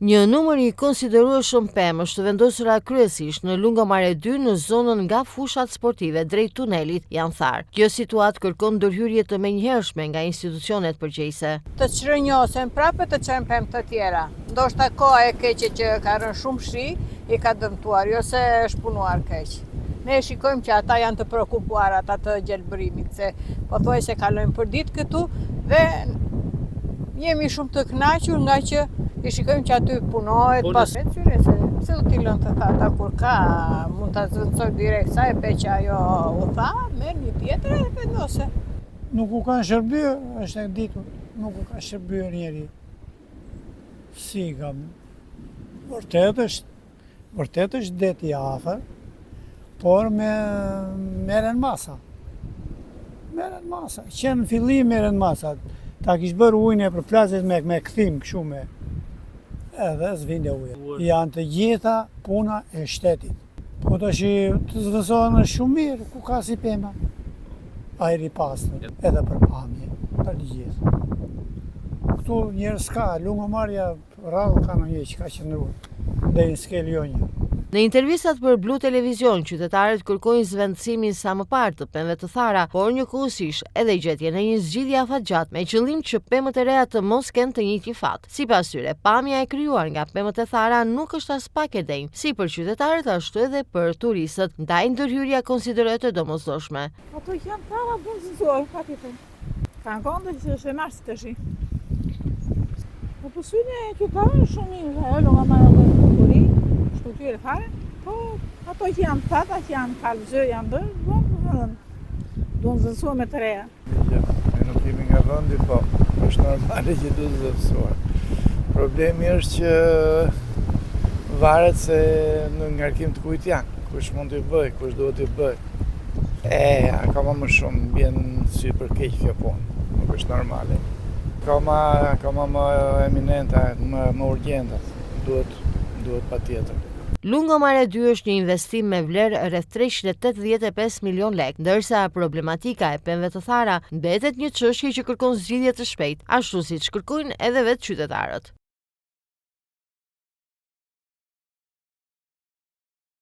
Një numër i konsiderueshëm pemë është vendosura kryesisht në lungomare 2 në zonën nga fushat sportive drejt tunelit janë tharë. Kjo situatë kërkon ndërhyrje të menjëhershme nga institucionet përgjegjëse. Të çrënjosen prapë të çojnë pemë të tjera. Ndoshta koha e keqe që ka rënë shumë shi i ka dëmtuar, jo se është punuar keq. Ne shikojmë që ata janë të prekupuar ata të gjelbërimit, se pothuajse kalojnë për ditë këtu dhe jemi shumë të kënaqur nga që i shikojmë që aty punohet pas syre se pse do t'i lënë të thata kur ka mund ta zëvendësoj direkt sa e pe që ajo u tha, merr një tjetër e vendose. Nuk u kanë shërbyer, është e ditur, nuk u ka shërbyer njeri. Si kam vërtet është det i afër, por merren masa. Merren masa. Që në fillim merren masa. Ta kish bërë ujnë e për plazet me kthim kështu me edhe s'vinde ujë. Janë të gjitha puna e shtetit. Po të zvëzohen është shumë mirë, ku ka si pema. Ajri pastër, edhe për pamje, për gjithë. Këtu njerë s'ka, lungomarja rrallë ka në një që ka qëndruar, dhe në skel jo një. Në intervistat për Blu Televizion, qytetarët kërkojnë zvendësimin sa më parë të pemëve të thara, por njëkohësisht edhe gjetjen e një zgjidhje afatgjatë me qëllim që pemët e reja të mos kenë të njëjtin fat. Sipas tyre, pamja e krijuar nga pemët e thara nuk është as pak e denjë, si për qytetarët ashtu edhe për turistët, ndaj ndërhyrja konsiderohet e domosdoshme. Ato që janë thara bunëzor, patjetër. Kanë qenë që është e mars tash. Po syne qytetarë shumë mirë, ajo nga marrë kulturi. Shtutyre fare, po ato që janë thata, që janë kalëzë, janë bërë, do në zënsuar me të reja. Ne nuk kemi nga vëndi, po është normale që du të zënsuar. Problemi është që varet se në ngarkim të kujt janë, kush mund të bëj, kush duhet të bëj. Akoma më shumë bjen sy për keq kjo punë, nuk është normale. Akoma më eminenta, më urgjenta, duhet patjetër. Lungomare 2 është një investim me vlerë rreth 385 milion lekë, ndërsa problematika e pemëve të thara mbetet një çështje që kërkon zgjidhje të shpejtë, ashtu siç kërkojnë edhe vetë qytetarët.